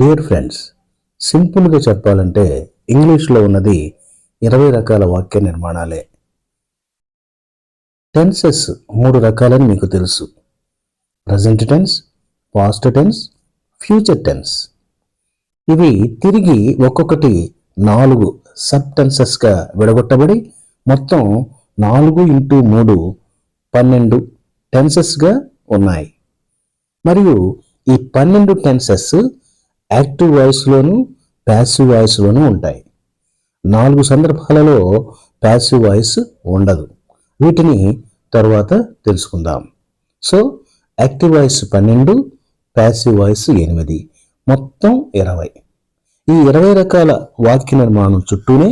Dear friends, సింపుల్గా చెప్పాలంటే ఇంగ్లీష్లో ఉన్నది 20 రకాల వాక్య నిర్మాణాలే. టెన్సెస్ 3 రకాలని మీకు తెలుసు: present tense, past tense, future tense. ఇవి తిరిగి ఒక్కొక్కటి 4 సబ్ టెన్సెస్గా విడగొట్టబడి మొత్తం 4 × 3 12 టెన్సెస్గా ఉన్నాయి. మరియు ఈ 12 టెన్సెస్ యాక్టివ్ వాయిస్లోను ప్యాసివ్ వాయిస్లోనూ ఉంటాయి. 4 సందర్భాలలో ప్యాసివ్ వాయిస్ ఉండదు. వీటిని తరువాత తెలుసుకుందాం. So active voice 12, passive voice 8, మొత్తం 20. ఈ 20 రకాల వాక్య నిర్మాణం చుట్టూనే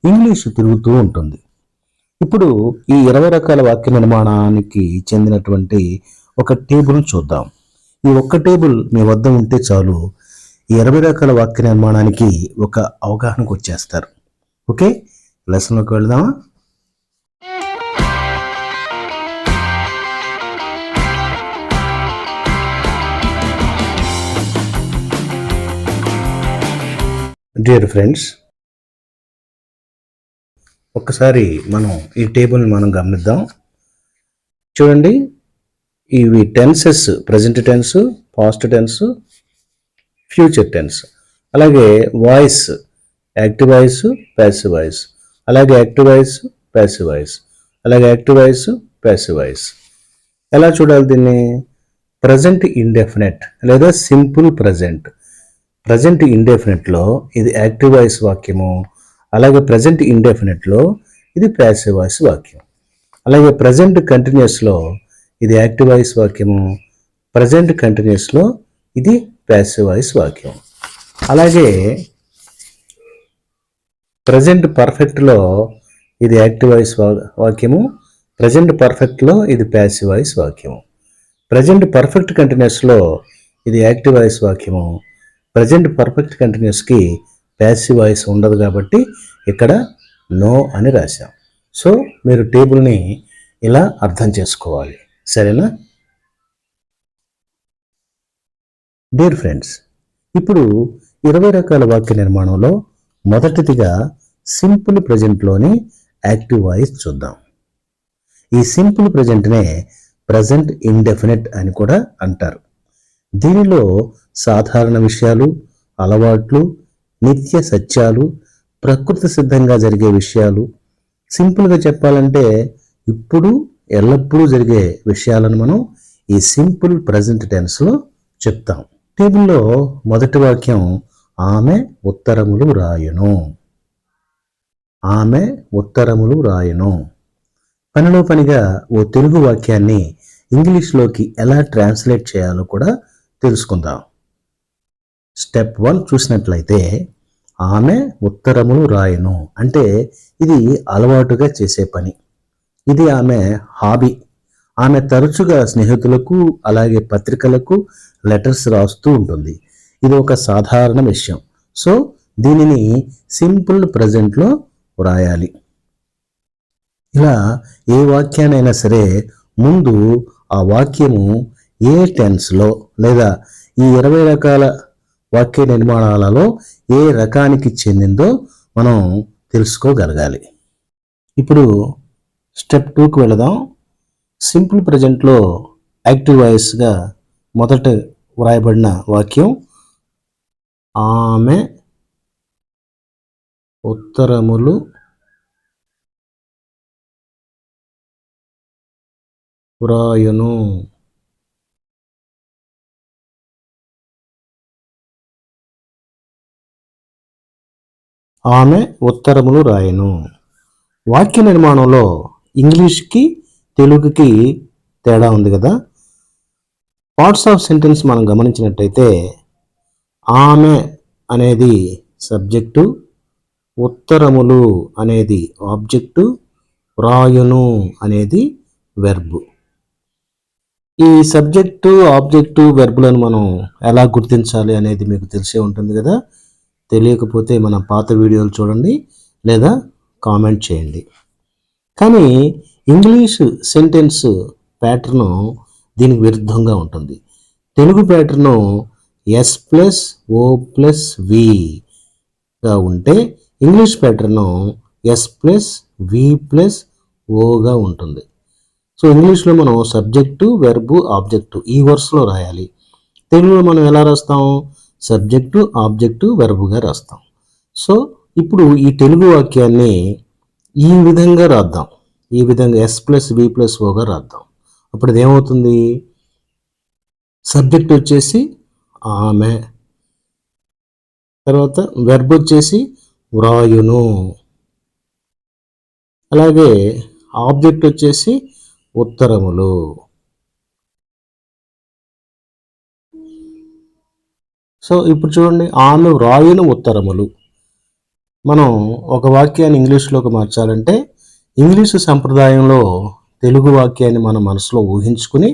ఇంగ్లీషు తిరుగుతూ ఉంటుంది. ఇప్పుడు ఈ 20 రకాల వాక్య నిర్మాణానికి చెందినటువంటి ఒక టేబుల్ చూద్దాం. ఈ ఒక్క టేబుల్ మీ వద్ద ఉంటే చాలు, ఈ 20 రకాల వాక్య నిర్మాణానికి ఒక అవగాహనకు వచ్చేస్తారు. ఓకే, లెసన్లోకి వెళ్దామా? డియర్ ఫ్రెండ్స్, ఒక్కసారి మనం ఈ టేబుల్ని మనం గమనిద్దాం. చూడండి, ఇవి tenses: present tense, past tense, future tense. అలాగే voice: active voice, passive voice. అలాగే యాక్టివ్ వాయిస్, ప్యాసివ్ వాయిస్. అలాగే యాక్టివ్ వాయిస్, ప్యాసివ్ వాయిస్. ఎలా చూడాలి దీన్ని? ప్రజెంట్ ఇండెఫినెట్ లేదా సింపుల్ ప్రజెంట్. ప్రజెంట్ ఇండెఫినెట్లో ఇది యాక్టివ్ వాయిస్ వాక్యము. అలాగే ప్రజెంట్ ఇండెఫినెట్లో ఇది ప్యాసివ్ వాయిస్ వాక్యం. అలాగే ప్రజెంట్ కంటిన్యూస్లో ఇది యాక్టివ్ వాయిస్ వాక్యము. ప్రజెంట్ కంటిన్యూస్లో ఇది ప్యాసివ్ వాయిస్ వాక్యం. అలాగే ప్రజెంట్ పర్ఫెక్ట్లో ఇది యాక్టివ్ వాయిస్ వాక్యము. ప్రజెంట్ పర్ఫెక్ట్లో ఇది ప్యాసివ్ వాయిస్ వాక్యము. ప్రజెంట్ పర్ఫెక్ట్ కంటిన్యూస్లో ఇది యాక్టివ్ వాయిస్ వాక్యము. ప్రజెంట్ పర్ఫెక్ట్ కంటిన్యూస్కి ప్యాసివ్ వాయిస్ ఉండదు కాబట్టి ఇక్కడ నో అని రాశాం. సో మీరు టేబుల్ని ఇలా అర్థం చేసుకోవాలి, సరేనా? డియర్ ఫ్రెండ్స్, ఇప్పుడు 20 రకాల వాక్య నిర్మాణంలో మొదటిదిగా సింపుల్ ప్రజెంట్లోని యాక్టివ్ వాయిస్ చూద్దాం. ఈ సింపుల్ ప్రజెంట్నే ప్రజెంట్ ఇండెఫినెట్ అని కూడా అంటారు. దీనిలో సాధారణ విషయాలు, అలవాట్లు, నిత్య సత్యాలు, ప్రకృతి సిద్ధంగా జరిగే విషయాలు, సింపుల్గా చెప్పాలంటే ఇప్పుడు ఎల్లప్పుడూ జరిగే విషయాలను మనం ఈ సింపుల్ ప్రజెంట్ టెన్స్లో చెప్తాం. టేబుల్లో మొదటి వాక్యం ఆమె ఉత్తరములు రాయును. ఆమె ఉత్తరములు రాయును. పనిలో పనిగా ఓ తెలుగు వాక్యాన్ని ఇంగ్లీష్లోకి ఎలా ట్రాన్స్లేట్ చేయాలో కూడా తెలుసుకుందాం. స్టెప్ 1 చూసినట్లయితే ఆమె ఉత్తరములు రాయును అంటే ఇది అలవాటుగా చేసే పని. ఇది ఆమె హాబీ. ఆమె తరచుగా స్నేహితులకు అలాగే పత్రికలకు లెటర్స్ రాస్తూ ఉంటుంది. ఇది ఒక సాధారణ విషయం. సో దీనిని సింపుల్ ప్రజెంట్లో వ్రాయాలి. ఇలా ఏ వాక్యానైనా సరే ముందు ఆ వాక్యము ఏ టెన్స్లో లేదా ఈ 20 రకాల వాక్య నిర్మాణాలలో ఏ రకానికి చెందిందో మనం తెలుసుకోగలగాలి. ఇప్పుడు స్టెప్ 2కి వెళదాం. సింపుల్ ప్రజెంట్లో యాక్టివ్ వాయిస్గా మొదట వ్రాయబడిన వాక్యం ఆమె ఉత్తరములు వ్రాయును. ఆమె ఉత్తరములు రాయను. వాక్య నిర్మాణంలో ఇంగ్లీష్కి తెలుగుకి తేడా ఉంది కదా. పార్ట్స్ ఆఫ్ సెంటెన్స్ మనం గమనించినట్టయితే ఆమె అనేది సబ్జెక్టు, ఉత్తరములు అనేది ఆబ్జెక్టు, వ్రాయును అనేది వెర్బు. ఈ సబ్జెక్టు, ఆబ్జెక్టు, వెర్బులను మనం ఎలా గుర్తించాలి అనేది మీకు తెలిసే ఉంటుంది కదా. తెలియకపోతే మన పాత వీడియోలు చూడండి లేదా కామెంట్ చేయండి. కానీ ఇంగ్లీష్ సెంటెన్స్ ప్యాటర్ను దీనికి విరుద్ధంగా ఉంటుంది. Telugu pattern S plus O plus విగా ఉంటే English pattern S plus V plus ఓగా ఉంటుంది. సో ఇంగ్లీష్లో మనం సబ్జెక్టు వెర్బు ఆబ్జెక్టు ఈ వరుసలో రాయాలి. తెలుగులో మనం ఎలా రాస్తాం? సబ్జెక్టు ఆబ్జెక్టు వెర్బుగా రాస్తాం. సో ఇప్పుడు ఈ తెలుగు వాక్యాన్ని ఈ విధంగా రాద్దాం. ఈ విధంగా ఎస్ ప్లస్ వి ప్లస్ ఓగా రాద్దాం. అప్పుడు ఇదేమవుతుంది? సబ్జెక్ట్ వచ్చేసి ఆమె, తర్వాత వెర్బ్ వచ్చేసి వ్రాయును, అలాగే ఆబ్జెక్ట్ వచ్చేసి ఉత్తరములు. సో ఇప్పుడు చూడండి, ఆమె వ్రాయును ఉత్తరములు. మనం ఒక వాక్యాన్ని ఇంగ్లీష్లోకి మార్చాలంటే ఇంగ్లీషు సంప్రదాయంలో తెలుగు వాక్యాన్ని మనం మనసులో ఊహించుకుని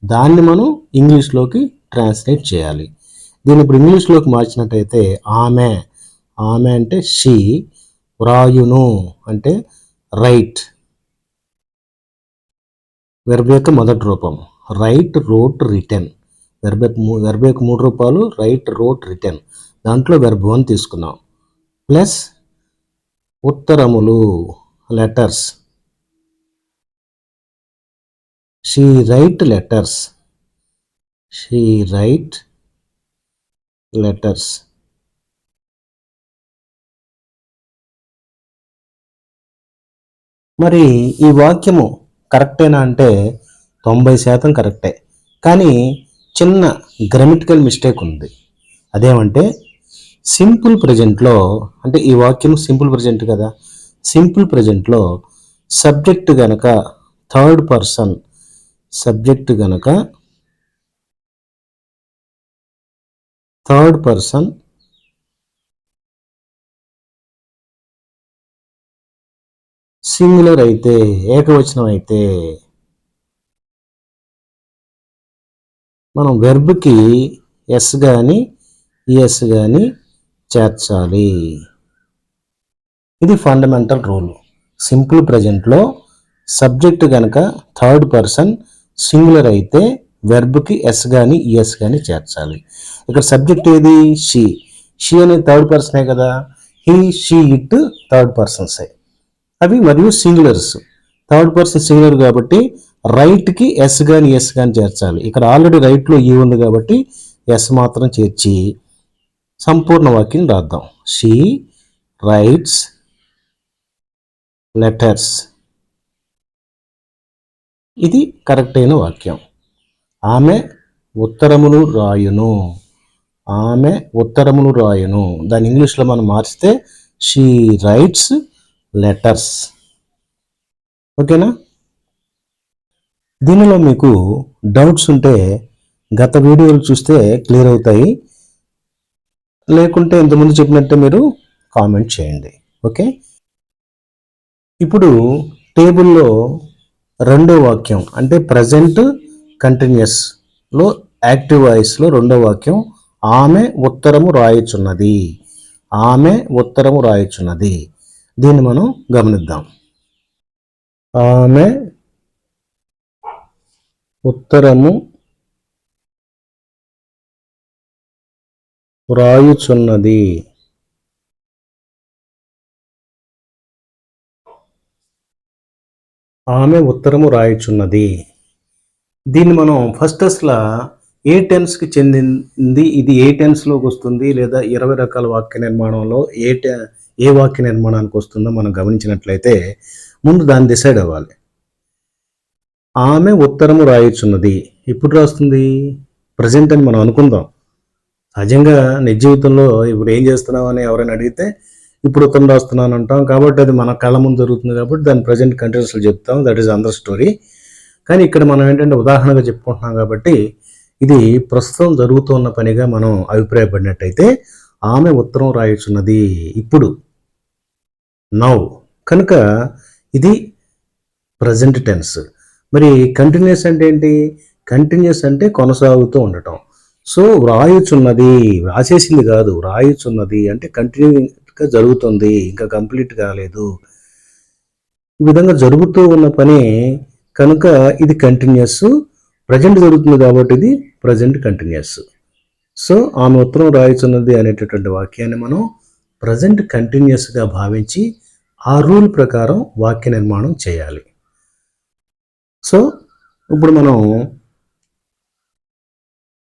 దాన్ని మనం ఇంగ్లీష్లోకి ట్రాన్స్లేట్ చేయాలి. దీన్ని ఇప్పుడు ఇంగ్లీష్లోకి మార్చినట్టయితే ఆమె, ఆమె అంటే షీ, వ్రాయును అంటే రైట్, వెర్బ్ యొక్క మొదటి రూపం రైట్, రోట్, రిటర్న్. వెర్బ్ యొక్క 3 రూపాలు రైట్, రోట్, రిటర్న్. దాంట్లో వెర్బ్ 1 తీసుకున్నాం. ప్లస్ ఉత్తరములు letters, she write letters, she write letters. మరి ఈ వాక్యము కరెక్టేనా అంటే 90% కరెక్టే. కానీ చిన్న గ్రామటికల్ మిస్టేక్ ఉంది. అదేమంటే సింపుల్ ప్రజెంట్లో, అంటే ఈ వాక్యం సింపుల్ ప్రజెంట్ కదా, సింపుల్ ప్రజెంట్లో సబ్జెక్ట్ గనక థర్డ్ పర్సన్, సబ్జెక్ట్ గనక థర్డ్ పర్సన్ సింగులర్ అయితే, ఏకవచనం అయితే మనం వెర్బ్కి ఎస్ కానీ ఈఎస్ కానీ చేర్చాలి. ఇది ఫండమెంటల్ రూల్. సింపుల్ ప్రజెంట్లో సబ్జెక్ట్ కనుక థర్డ్ పర్సన్ సింగులర్ అయితే వెర్బ్కి ఎస్ కానీ ఈఎస్ కానీ చేర్చాలి. ఇక్కడ సబ్జెక్ట్ ఏది? షీ. షీ అనేది థర్డ్ పర్సనే కదా, హీ, షీ, ఇట్ థర్డ్ పర్సన్సే అవి, మరియు సింగులర్స్. థర్డ్ పర్సన్ సింగులర్ కాబట్టి రైట్కి ఎస్ కానీ ఎస్ కానీ చేర్చాలి. ఇక్కడ ఆల్రెడీ రైట్లో ఈ ఉంది కాబట్టి ఎస్ మాత్రం చేర్చి సంపూర్ణ వాక్యం రాద్దాం. She rights letters. ఇది కరెక్ట్ అయిన వాక్యం. ఆమె ఉత్తరములు రాయును, ఆమె ఉత్తరములు రాయును. దాని ఇంగ్లీష్లో మనం మార్చితే షీ రైట్స్ లెటర్స్. ఓకేనా? దీనిలో మీకు డౌట్స్ ఉంటే గత వీడియోలు చూస్తే క్లియర్ అవుతాయి, లేకుంటే ఇంతకుముందు చెప్పినట్టే మీరు కామెంట్ చేయండి. ఓకే, ఇప్పుడు టేబుల్లో రెండో వాక్యం అంటే ప్రజెంట్ కంటిన్యూస్లో యాక్టివ్ వాయిస్లో రెండో వాక్యం ఆమె ఉత్తరము రాయుచున్నది, ఆమె ఉత్తరము రాయుచున్నది. దీన్ని మనం గమనిద్దాం. ఆమె ఉత్తరము వ్రాయుచున్నది. ఆమె ఉత్తరము రాయుచున్నది. దీన్ని మనం ఫస్ట్ అసలు ఏ టెన్స్కి చెందింది, ఇది ఏ టెన్స్లోకి వస్తుంది, లేదా 20 రకాల వాక్య నిర్మాణంలో ఏ వాక్య నిర్మాణానికి వస్తుందో మనం గమనించినట్లయితే ముందు దాన్ని డిసైడ్ అవ్వాలి. ఆమె ఉత్తరము రాయుచున్నది ఇప్పుడు రాస్తుంది ప్రజెంట్ అని మనం అనుకుందాం. సహజంగా నిజ జీవితంలో ఇప్పుడు ఏం చేస్తున్నావు అని ఎవరైనా అడిగితే ఇప్పుడు ఉత్తరం రాస్తున్నాను అంటాం, కాబట్టి అది మన కళ్ళ ముందు జరుగుతుంది కాబట్టి దాన్ని ప్రజెంట్ కంటిన్యూస్లో చెప్తాం. దట్ ఈస్ అందర్ స్టోరీ. కానీ ఇక్కడ మనం ఏంటంటే ఉదాహరణగా చెప్పుకుంటున్నాం కాబట్టి ఇది ప్రస్తుతం జరుగుతున్న పనిగా మనం అభిప్రాయపడినట్టయితే ఆమె ఉత్తరం రాయుచున్నది ఇప్పుడు, నౌ. కనుక ఇది ప్రజెంట్ టెన్స్. మరి కంటిన్యూస్ అంటే ఏంటి? కంటిన్యూస్ అంటే కొనసాగుతూ ఉండటం. సో వ్రాయుచున్నది, వ్రాసేసింది కాదు, వ్రాయుచున్నది అంటే కంటిన్యూగా జరుగుతుంది, ఇంకా కంప్లీట్ కాలేదు. ఈ విధంగా జరుగుతూ ఉన్న పని కనుక ఇది కంటిన్యూస్. ప్రజెంట్ జరుగుతుంది కాబట్టి ఇది ప్రజెంట్ కంటిన్యూస్. సో ఆమె ఉత్తరం రాయుచున్నది అనేటటువంటి వాక్యాన్ని మనం ప్రజెంట్ కంటిన్యూస్గా భావించి ఆ రూల్ ప్రకారం వాక్య నిర్మాణం చేయాలి. సో ఇప్పుడు మనం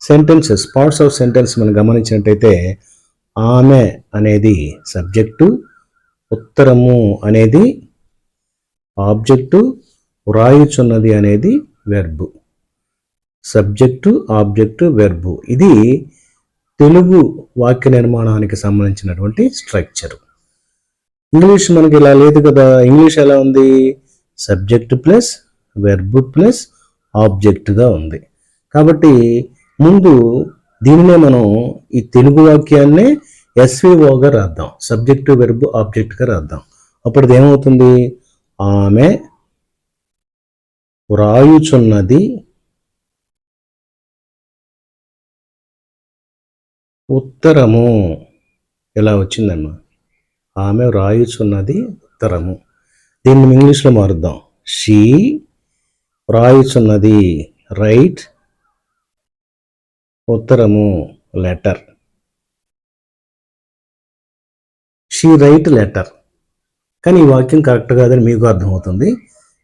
సెంటెన్సెస్, పార్ట్స్ ఆఫ్ సెంటెన్స్ మనం గమనించినట్టయితే ఆమె అనేది సబ్జెక్టు, ఉత్తరము అనేది ఆబ్జెక్టు, వ్రాయుచున్నది అనేది వెర్బు. Subject, object, verb. ఇది తెలుగు వాక్య నిర్మాణానికి సంబంధించినటువంటి స్ట్రక్చర్. ఇంగ్లీష్ మనకి ఇలా లేదు కదా. ఇంగ్లీష్ ఎలా ఉంది? సబ్జెక్టు ప్లస్ వెర్బు ప్లస్ ఆబ్జెక్టుగా ఉంది. కాబట్టి ముందు దీనినే మనం ఈ తెలుగు వాక్యాన్నే ఎస్విఓగా రాద్దాం, సబ్జెక్టు వెర్బు ఆబ్జెక్ట్గా రాద్దాం. అప్పుడు ఏమవుతుంది? ఆమె వ్రాయుచున్నది ఉత్తరము. ఇలా వచ్చిందమ్మా, ఆమె వ్రాయుచున్నది ఉత్తరము. దీన్ని ఇంగ్లీష్లో మారుద్దాం. షీ వ్రాయుచున్నది, రైట్, ఉత్తరము లెటర్. She write letter. కానీ ఈ వాక్యం కరెక్ట్ కాదని మీకు అర్థమవుతుంది.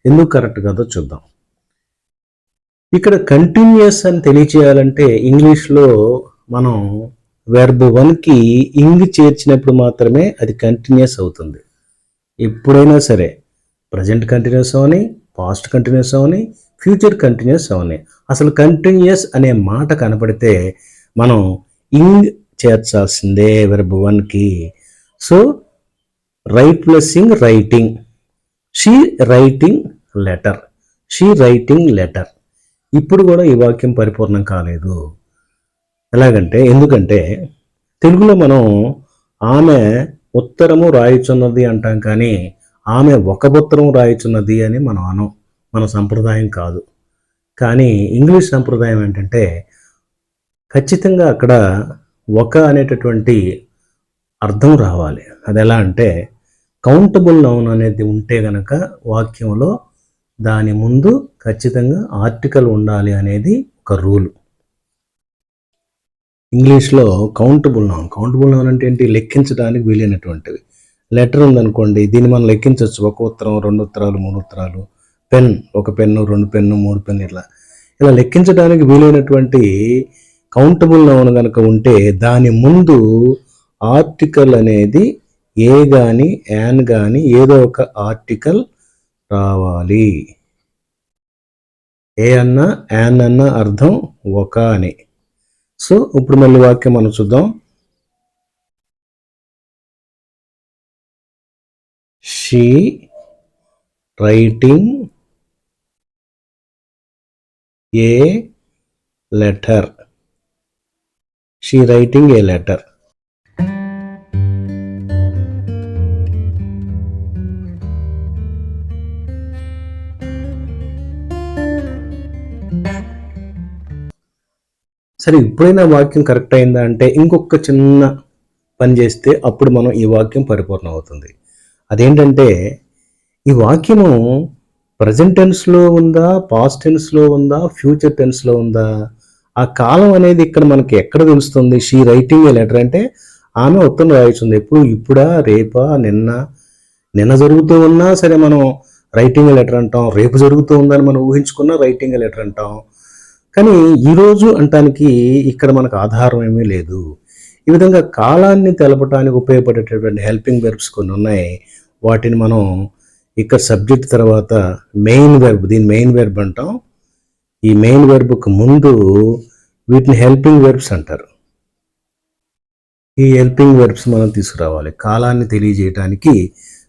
ఎందుకు కరెక్ట్ కాదో చూద్దాం. ఇక్కడ కంటిన్యూస్ అని తెలియచేయాలంటే ఇంగ్లీష్లో మనం వెర్బ్ 1కి ఇంగ్ చేర్చినప్పుడు మాత్రమే అది కంటిన్యూస్ అవుతుంది. ఎప్పుడైనా సరే ప్రజెంట్ కంటిన్యూస్ అవని, పాస్ట్ కంటిన్యూస్ అవని, ఫ్యూచర్ కంటిన్యూస్ అవని, అసలు కంటిన్యూస్ అనే మాట కనపడితే మనం ఇంగ్ చేర్చాల్సిందే వెర్బ్ 1కి. So right plus ing, writing. She writing letter, she writing letter. ఇప్పుడు కూడా ఈ వాక్యం పరిపూర్ణం కాలేదు. ఎలాగంటే, ఎందుకంటే తెలుగులో మనం ఆమె ఉత్తరము రాయుచున్నది అంటాం, కానీ ఆమె ఒక ఉత్తరం రాయుచున్నది అని మనం అనం. మన సంప్రదాయం కాదు. కానీ ఇంగ్లీష్ సంప్రదాయం ఏంటంటే ఖచ్చితంగా అక్కడ ఒక అనేటటువంటి అర్థం రావాలి. అది ఎలా అంటే కౌంటబుల్ నౌన్ అనేది ఉంటే గనక వాక్యంలో దాని ముందు ఖచ్చితంగా ఆర్టికల్ ఉండాలి అనేది ఒక రూల్. ఇంగ్లీష్లో కౌంటబుల్ నౌన్ అంటే ఏంటి? లెక్కించడానికి వీలైనటువంటివి. లెటర్ ఉందనుకోండి, దీన్ని మనం లెక్కించవచ్చు. ఒక ఉత్తరం, 2 ఉత్తరాలు, 3 ఉత్తరాలు. పెన్, ఒక పెన్ను, 2 పెన్ను, 3 పెన్ను, ఇలా లెక్కించడానికి వీలైనటువంటి కౌంటబుల్ నౌన్ కనుక ఉంటే దాని ముందు ఆర్టికల్ అనేది ఏ కానీ యాన్ కానీ ఏదో ఒక ఆర్టికల్ రావాలి. ఏ అన్నా యాన్ అన్నా అర్థం ఒక అని. సో ఇప్పుడు మళ్ళీ వాక్యం మనం చూద్దాం. She writing A letter, she writing A letter. సరే, ఇప్పుడైనా వాక్యం కరెక్ట్ అయిందా అంటే ఇంకొక చిన్న పని చేస్తే అప్పుడు మనం ఈ వాక్యం పరిపూర్ణం అవుతుంది. అదేంటంటే ఈ వాక్యము ప్రజెంట్ టెన్స్లో ఉందా, పాస్ట్ టెన్స్లో ఉందా, ఫ్యూచర్ టెన్స్లో ఉందా? ఆ కాలం అనేది ఇక్కడ మనకి ఎక్కడ తెలుస్తుంది? షీ రైటింగ్ ఏ లెటర్ అంటే ఆమె ఉత్తరం రాయొచ్చుంది. ఎప్పుడు? ఇప్పుడా, రేపా, నిన్న జరుగుతూ ఉన్నా సరే మనం రైటింగ్ ఏ లెటర్ అంటాం. రేపు జరుగుతూ ఉందని మనం ఊహించుకున్నా రైటింగ్ ఏ లెటర్ అంటాం. కానీ ఈరోజు అంటానికి ఇక్కడ మనకు ఆధారం ఏమీ లేదు. ఈ విధంగా కాలాన్ని తెలపడానికి ఉపయోగపడేటటువంటి హెల్పింగ్ వెర్బ్స్ కొన్ని ఉన్నాయి. వాటిని మనం ఇక్కడ సబ్జెక్ట్ తర్వాత మెయిన్ వెర్బ్, దీన్ని మెయిన్ వెర్బ్ అంటాం. ఈ మెయిన్ వెర్బ్కు ముందు వీటిని హెల్పింగ్ వెర్బ్స్ అంటారు. ఈ హెల్పింగ్ వెర్బ్స్ మనం తీసుకురావాలి. కాలాన్ని తెలియజేయడానికి,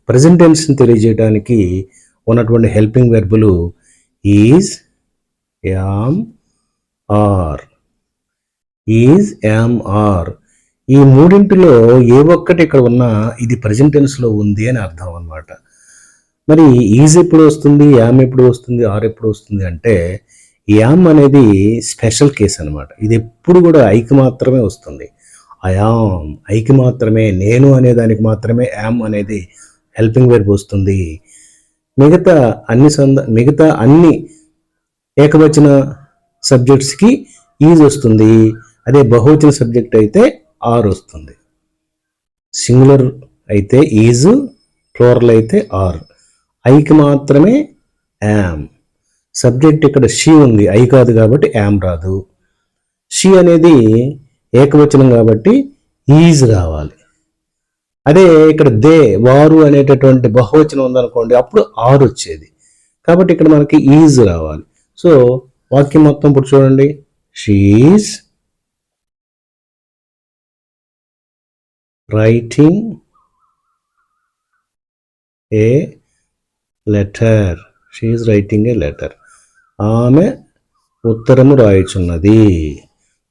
ప్రజెంట్ టెన్స్ని తెలియజేయడానికి ఉన్నటువంటి హెల్పింగ్ వెర్బులు is, am, are. Is, am, are. ఈ మూడింటిలో ఏ ఒక్కటి ఇక్కడ ఉన్నా ఇది ప్రజెంట్ టెన్స్లో ఉంది అని అర్థం అన్నమాట. మరి ఈజ్ ఎప్పుడు వస్తుంది, యామ్ ఎప్పుడు వస్తుంది, ఆర్ ఎప్పుడు వస్తుంది అంటే యామ్ అనేది స్పెషల్ కేస్ అనమాట. ఇది ఎప్పుడు కూడా ఐకి మాత్రమే వస్తుంది. అయామ్ ఐకి మాత్రమే, నేను అనే దానికి మాత్రమే యామ్ అనేది హెల్పింగ్ వెర్బ్ వస్తుంది. మిగతా అన్ని ఏకవచన సబ్జెక్ట్స్కి ఈజ్ వస్తుంది. అదే బహువచన సబ్జెక్ట్ అయితే ఆర్ వస్తుంది. సింగులర్ అయితే ఈజ్, ప్లూరల్ అయితే ఆర్. ఐకి మాత్రమే యామ్. సబ్జెక్ట్ ఇక్కడ షీ ఉంది, ఐ కాదు కాబట్టి యామ్ రాదు. షీ అనేది ఏకవచనం కాబట్టి ఈజ్ రావాలి. అదే ఇక్కడ దే, వారు అనేటటువంటి బహువచనం ఉందనుకోండి, అప్పుడు ఆర్ వచ్చేది. కాబట్టి ఇక్కడ మనకి ఈజ్ రావాలి. సో వాక్యం మొత్తం ఇప్పుడు చూడండి. She is writing A letter. She is writing A letter. ఆమె ఉత్తరము రాయుచున్నది.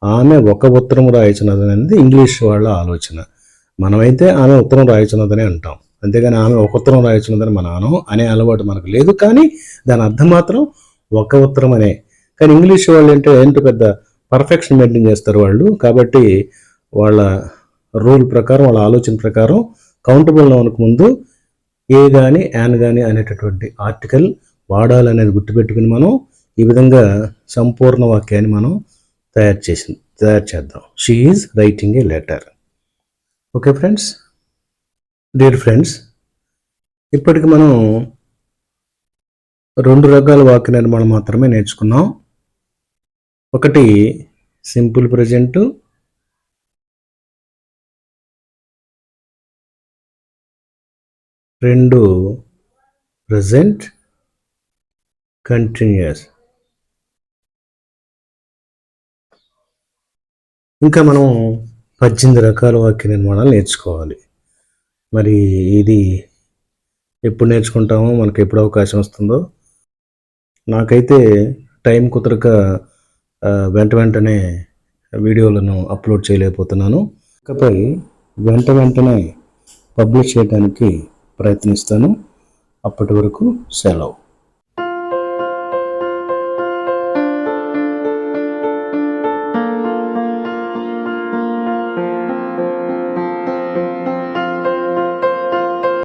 ఆమె ఒక ఉత్తరము రాయుచున్నది అనేది ఇంగ్లీష్ వాళ్ళ ఆలోచన. మనమైతే ఆమె ఉత్తరం రాయుచున్నదని అంటాం, అంతేగాని ఆమె ఒక ఉత్తరం రాయుచున్నదని మన అనే అలవాటు మనకు లేదు. కానీ దాని అర్థం మాత్రం ఒక ఉత్తరం అనే. కానీ ఇంగ్లీష్ వాళ్ళు ఏంటో పెద్ద పర్ఫెక్షన్ మెయింటైన్ చేస్తారు వాళ్ళు. కాబట్టి వాళ్ళ రూల్ ప్రకారం, వాళ్ళ ఆలోచన ప్రకారం కౌంటబుల్ నౌన్కు ముందు ఏ కానీ యాన్ కానీ అనేటటువంటి ఆర్టికల్ వాడాలనేది గుర్తుపెట్టుకుని మనం ఈ విధంగా సంపూర్ణ వాక్యాన్ని మనం తయారు చేద్దాం. She is writing A letter. Okay friends, dear friends, ఇప్పటికి మనం 2 రకాల వాక్య నిర్మాణం మాత్రమే నేర్చుకున్నాం. ఒకటి సింపుల్ ప్రెజెంట్, 2 ప్రెజెంట్ కంటిన్యూస్. ఇంకా మనం 18 రకాల వాక్య నిర్మాణాలు నేర్చుకోవాలి. మరి ఇది ఎప్పుడు నేర్చుకుంటామో, మనకు ఎప్పుడు అవకాశం వస్తుందో. నాకైతే టైం కుదరక వెంటనే వీడియోలను అప్లోడ్ చేయలేకపోతున్నాను. ఇకపై వెంటనే పబ్లిష్ చేయడానికి ప్రయత్నిస్తాను. అప్పటి వరకు సెలవు.